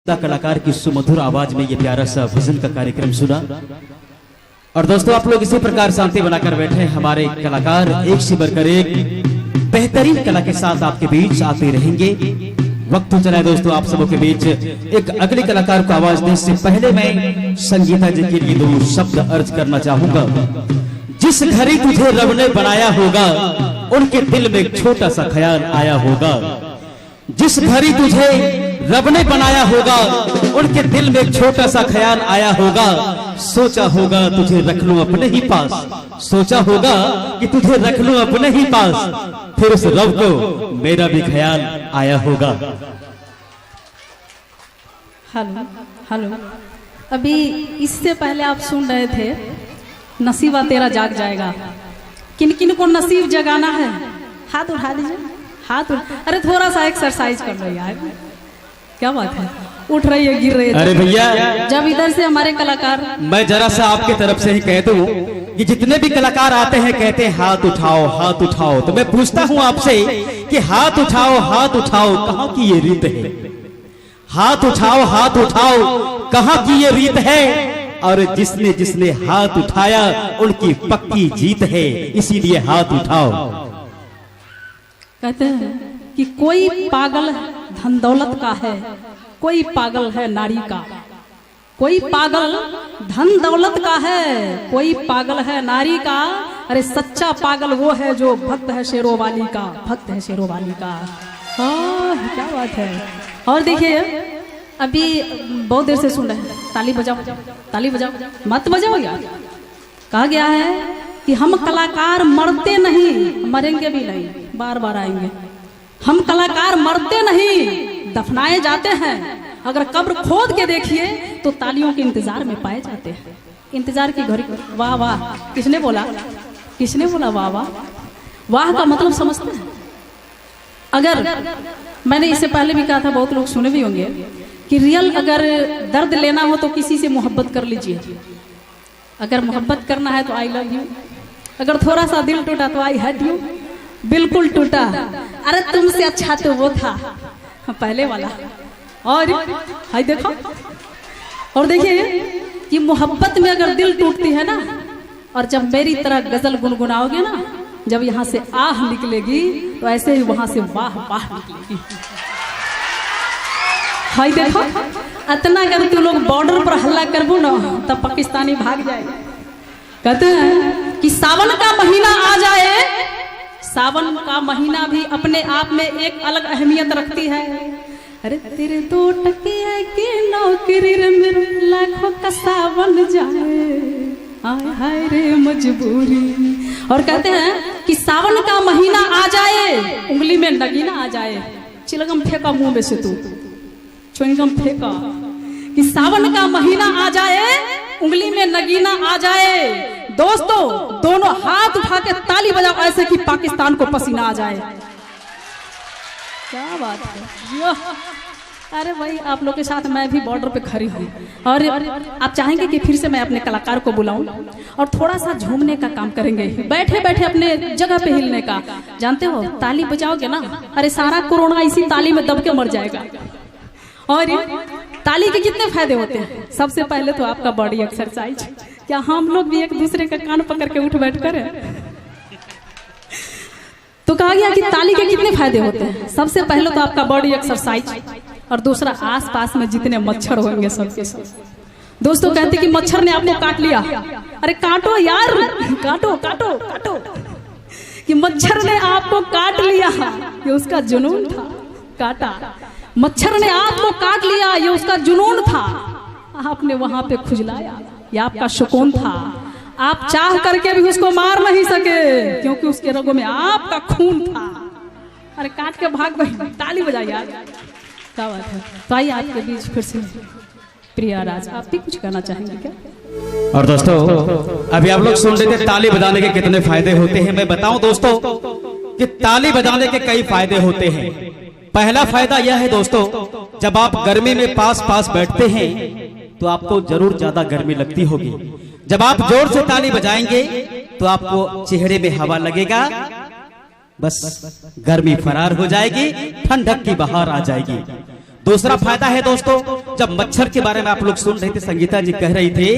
कलाकार की सुमधुर आवाज में ये प्यारा सा भजन का कार्यक्रम सुना। और दोस्तों आप लोग इसी प्रकार शांति बनाकर बैठे। हमारे कलाकार एक से बढ़कर एक बेहतरीन कला के साथ आपके बीच आते रहेंगे। वक्त चला है दोस्तों आप सबों के बीच एक अगले कलाकार को आवाज देने से पहले मैं संगीता जी के लिए दो शब्द अर्ज करना चाहूंगा। जिस घड़ी तुझे रब ने बनाया होगा उनके दिल में एक छोटा सा ख्याल आया होगा। जिस घड़ी तुझे रब ने बनाया होगा उनके दिल में एक छोटा सा ख्याल आया होगा। सोचा होगा तुझे रख लूं अपने ही पास, सोचा होगा कि तुझे रख लूं अपने ही पास, फिर उस रब को मेरा भी ख्याल आया होगा। हेलो हेलो, अभी इससे पहले आप सुन रहे थे नसीबा तेरा जाग जाएगा। किन किन को नसीब जगाना है हाथ उठा दीजिए, हाथ अरे थोड़ा सा एक्सरसाइज कर लो यार, क्या बात है, उठ रही है गिर रही है। अरे भैया जब इधर से हमारे कलाकार, मैं जरा सा आपकी तरफ से ही कह दूं कि जितने भी कलाकार आते हैं कहते हैं हाथ उठाओ हाथ उठाओ, तो मैं पूछता हूं आपसे कि हाथ उठाओ कहाँ की ये रीत है? हाथ उठाओ कहाँ की ये रीत है? और जिसने जिसने हाथ उठाया उनकी पक्की जीत है, इसीलिए हाथ उठाओ। कहते हैं कि कोई पागल धन दौलत का है, कोई पागल है नारी का, कोई पागल धन दौलत का है, कोई पागल है नारी का। अरे सच्चा पागल वो है जो भक्त है शेरों वाली का, भक्त है शेरों वाली का। क्या बात है। और देखिए अभी बहुत देर से सुन रहे हैं, ताली बजाओ ताली बजाओ, मत बजाओ यार। कहा गया है कि हम कलाकार मरते नहीं, मरेंगे भी नहीं, बार बार आएंगे। हम कलाकार मरते नहीं, दफनाए जाते हैं। अगर कब्र खोद के देखिए तो तालियों के इंतजार में पाए जाते हैं। इंतजार की घड़ी। वाह वाह, किसने बोला वाह वाह? वाह का मतलब समझते हैं? अगर मैंने इससे पहले भी कहा था, बहुत लोग सुने भी होंगे कि रियल अगर दर्द लेना हो तो किसी से मोहब्बत कर लीजिए। अगर मोहब्बत करना है तो आई लव यू। अगर थोड़ा सा दिल टूटा तो आई हेट यू। बिल्कुल टूटा, अरे तुमसे अच्छा तो वो था पहले वाला। और हाय देखो, और देखिए कि मोहब्बत में अगर दिल टूटती है ना, और जब मेरी तरह गजल गुनगुनाओगे ना, जब यहाँ से आह निकलेगी तो ऐसे ही वहां से वाह वाह निकलेगी। हाय देखो, इतना अगर तुम लोग बॉर्डर पर हल्ला करबो ना तब पाकिस्तानी भाग जाएगा। कहते हैं कि सावन का महीना आ जाए, सावन का महीना भी अपने आप में एक अलग अहमियत रखती है। अरे तेरे 2 टकिया की नौकरी रे मेरे लाखों का सावन जाए, हाय हाय रे मजबूरी। और कहते हैं कि सावन का महीना आ जाए, उंगली में नगीना आ जाए। चिलगम फेंका मुंह में से तू, चुंगम फेंका। कि सावन का महीना आ जाए, उंगली में नगीना आ जाए। दोस्तों दोनों हाथ उठा के ताली बजाओ ऐसे कि पाकिस्तान को पसीना आ जाए। क्या बात है। अरे भाई आप लोग के साथ मैं भी बॉर्डर पे खड़ी हूँ। और आप चाहेंगे कि फिर से मैं अपने कलाकार को बुलाऊं और थोड़ा सा झूमने का काम करेंगे, बैठे बैठे अपने जगह पे हिलने का। जानते हो ताली बजाओगे ना, अरे सारा कोरोना इसी ताली में दब के मर जाएगा। और ताली के कितने फायदे होते हैं? सबसे पहले तो आपका बॉडी एक्सरसाइज। क्या हम लोग भी एक दूसरे का कान पकड़ के उठ बैठ कर? तो कहा गया कि ताली के कितने फायदे होते हैं? सबसे पहले तो आपका बॉडी एक्सरसाइज, और दूसरा आसपास में जितने मच्छर होंगे सबके सब। दोस्तों कहते कि मच्छर ने आपको काट लिया, अरे काटो यार, काटो काटो काटो। कि मच्छर ने आपको काट लिया, ये उसका जुनून था। काटा, मच्छर ने आपको काट लिया, ये उसका जुनून था। आपने वहां पे खुजलाया, ये आपका सुकून था। आप चाह करके भी उसको मार नहीं सके क्योंकि उसके रगों में आपका खून था। अरे काट के भाग गई। ताली बजाइए यार, क्या बात है। तो आइए आपके बीच फिर से प्रिया राज, आप भी कुछ कहना चाहेंगे क्या? और दोस्तों अभी आप लोग सुन रहे थे ताली बजाने के कितने फायदे होते हैं। मैं बताऊं दोस्तों कि ताली बजाने के कई फायदे होते हैं। पहला फायदा यह है दोस्तों, जब आप गर्मी में पास पास बैठते हैं तो आपको जरूर ज्यादा गर्मी लगती होगी। जब आप जोर से ताली बजाएंगे तो आपको चेहरे में हवा लगेगा, बस गर्मी फरार हो जाएगी, ठंडक की बहार आ जाएगी। दूसरा फायदा है दोस्तों, जब मच्छर के बारे में आप लोग सुन रहे थे, संगीता जी कह रही थे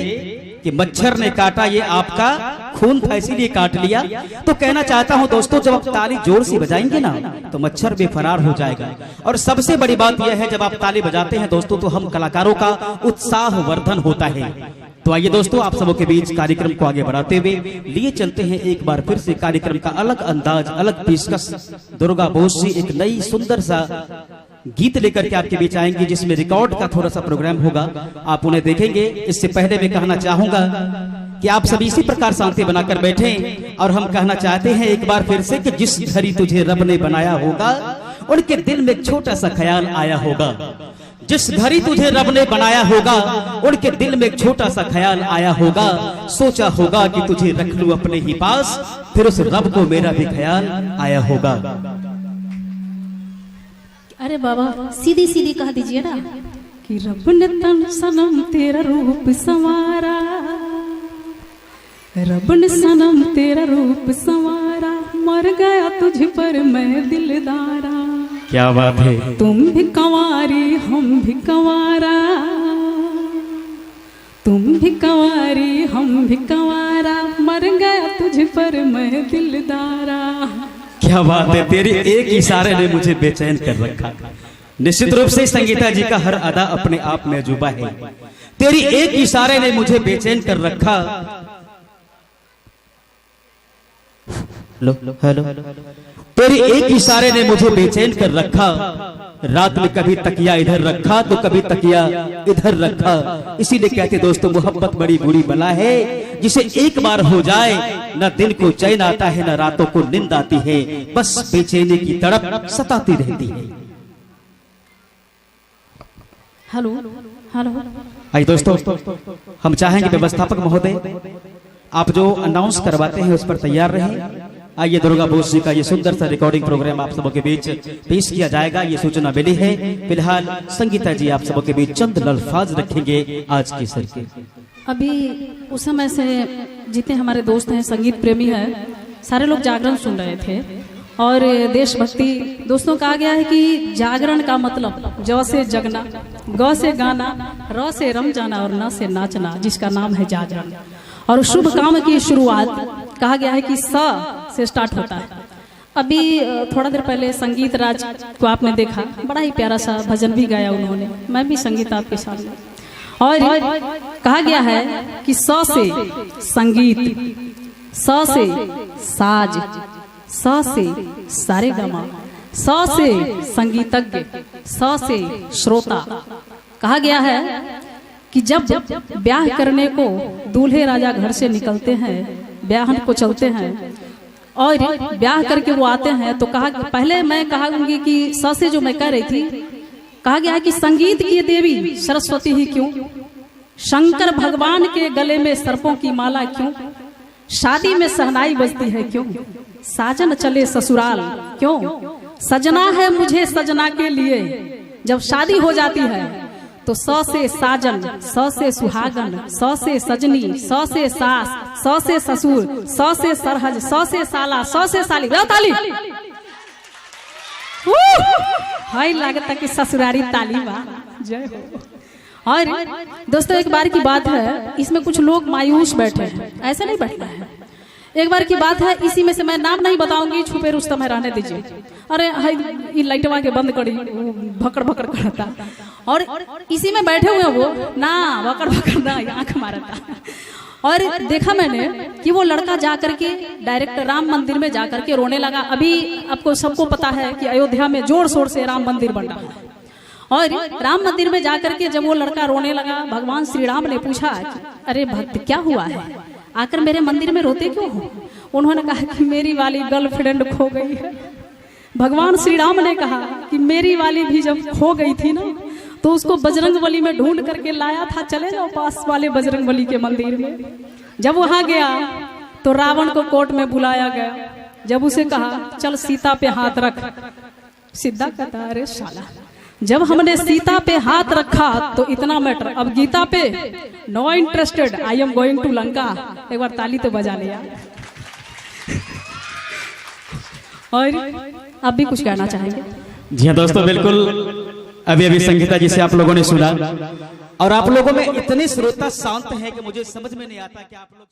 कि मच्छर ने काटा, ये आपका खून था इसीलिए काट लिया। तो कहना चाहता हूं दोस्तों, जब आप ताली जोर से बजाएंगे ना तो मच्छर भी फरार हो जाएगा। और सबसे बड़ी बात यह है, जब आप ताली बजाते हैं दोस्तों तो हम कलाकारों का उत्साह वर्धन होता है। तो आइए दोस्तों, आप सबों के बीच कार्यक्रम को आगे बढ़ाते हुए लिए चलते हैं एक बार फिर से कार्यक्रम का अलग अंदाज, अलग पेशकश। दुर्गा बोस जी एक नई सुंदर सा गीत लेकर के आपके बीच आएंगे, जिसमें रिकॉर्ड का थोड़ा सा प्रोग्राम होगा, आप उन्हें देखेंगे। इससे पहले मैं कहना चाहूंगा कि आप सभी इसी प्रकार शांति बनाकर बैठें, और हम कहना चाहते हैं एक बार फिर से कि जिस घड़ी तुझे रब ने बनाया होगा, उनके दिल में एक छोटा सा ख्याल आया होगा। जिस घड़ी तुझे रब ने बनाया होगा, उनके दिल में एक छोटा सा ख्याल आया होगा। सोचा होगा कि तुझे रख लूं अपने ही पास, फिर उस रब को मेरा भी ख्याल आया होगा। अरे बाबा, सीधी सीधी कह दीजिए ना कि रब ने तन सनम तेरा रूप संवारा, रब ने सनम तेरा रूप संवारा, मर गया तुझ पर मैं दिलदारा। क्या बात है। तुम भी कंवारी हम भी कंवारा, तुम भी कंवारी हम भी कंवारा, मर गया तुझ पर मैं दिलदारा। क्या बात है, तेरी एक इशारे ने मुझे बेचैन कर रखा। निश्चित रूप से संगीता जी का हर अदा अपने आप में अजूबा है। तेरी एक इशारे ने मुझे बेचैन कर रखा। हेलो, तेरी एक इशारे ने मुझे बेचैन कर रखा। रात में कभी तकिया इधर रखा तो कभी तकिया इधर रखा। इसीलिए कहते दोस्तों, मोहब्बत बड़ी बुरी बला है, जिसे एक बार हो जाए न दिन को चैन आता है न रातों को नींद आती है, बस बेचैनी की तड़प सताती रहती है। Hello hello. आइए दोस्तों, हम चाहेंगे व्यवस्थापक महोदय आप जो अनाउंस करवाते हैं उस पर तैयार रहें। आइए, दुर्गा बोस जी का ये सुंदर सा रिकॉर्डिंग प्रोग्राम आप सबों के बीच पेश किया जाएगा, ये सूचना मिली है। फिलहाल संगीता जी आप सबों के बीच चंद अल्फाज रखेंगे आज की सर के। अभी उस समय से जितने हमारे दोस्त हैं, संगीत प्रेमी हैं, सारे लोग जागरण सुन रहे थे और देशभक्ति। दोस्तों, कहा गया है कि जागरण का मतलब ज से जगना, ग से गाना, र से रम जाना और न से नाचना, जिसका नाम है जागरण। और शुभ काम की शुरुआत कहा गया है कि स से स्टार्ट होता है। अभी थोड़ा देर पहले संगीत राज को आपने देखा, बड़ा ही प्यारा सा भजन भी गाया उन्होंने, मैं भी संगीत आपके सामने। और कहा गया है कि स से संगीत, स से साज, स से सारेगामा, स से संगीतज्ञ, स से श्रोता। कहा गया है कि जब ब्याह करने को दूल्हे राजा घर से निकलते हैं, ब्याहन को चलते हैं और ब्याह करके वो आते हैं, तो कहा, पहले मैं कहूंगी कि स से जो मैं कह रही थी, कहा गया है कि संगीत की देवी सरस्वती ही क्यों, शंकर भगवान के गले में सर्पों की माला क्यों, शादी में सहनाई बजती है क्यों, साजन चले ससुराल क्यों, सजना है मुझे सजना के लिए। जब शादी हो जाती है तो स से साजन, स से सुहागन, स से सजनी, स से सास, स से ससुर, स से सरहज, स से साला, स से साली। ताली हाय, लागत कि ससुरारी ताली बा, जय हो। और दोस्तों, एक बार की बात है, इसमें कुछ लोग मायूस बैठे हैं, ऐसा नहीं बैठना है। एक बार की बात है, इसी में से मैं नाम नहीं बताऊंगी, छुपे रुस्तम है, रहने दीजिए। अरे हाय, लाइटवा के बंद करी, भकड़ भकड़ करता, और इसी में बैठे हुए वो ना भकड़ भकड़ ना आंख मारता। और देखा मैंने कि वो लड़का जाकर के डायरेक्ट राम मंदिर में जाकर के रोने लगा। अभी आपको सबको पता है कि अयोध्या में जोर शोर से राम मंदिर बन रहा है, और राम मंदिर में जाकर के जब वो लड़का रोने लगा, भगवान श्री राम ने पूछा, अरे भक्त क्या हुआ है, आकर मेरे मंदिर में रोते क्यों हो? उन्होंने कहा कि मेरी वाली गर्लफ्रेंड खो गई है। भगवान श्री राम ने कहा कि मेरी वाली भी जब खो गई थी ना, तो उसको बजरंगबली में ढूंढ करके लाया था, चले जाओ पास वाले बजरंगबली के मंदिर में। जब वहां गया तो रावण को कोर्ट में बुलाया गया। जब उसे कहा चल सीता पे हाथ रख, सीधा कहता अरे साला, जब हमने सीता पे हाथ रखा तो इतना मैटर, अब गीता पे no interested, I am going to Lanka. एक बार ताली तो बजा लिया। और आप भी कुछ कहना चाहेंगे? जी हाँ दोस्तों, बिल्कुल अभी अभी संगीता जी से आप लोगों ने सुना, और आप लोगों में इतने श्रोता शांत हैं कि मुझे समझ में नहीं आता कि आप लोग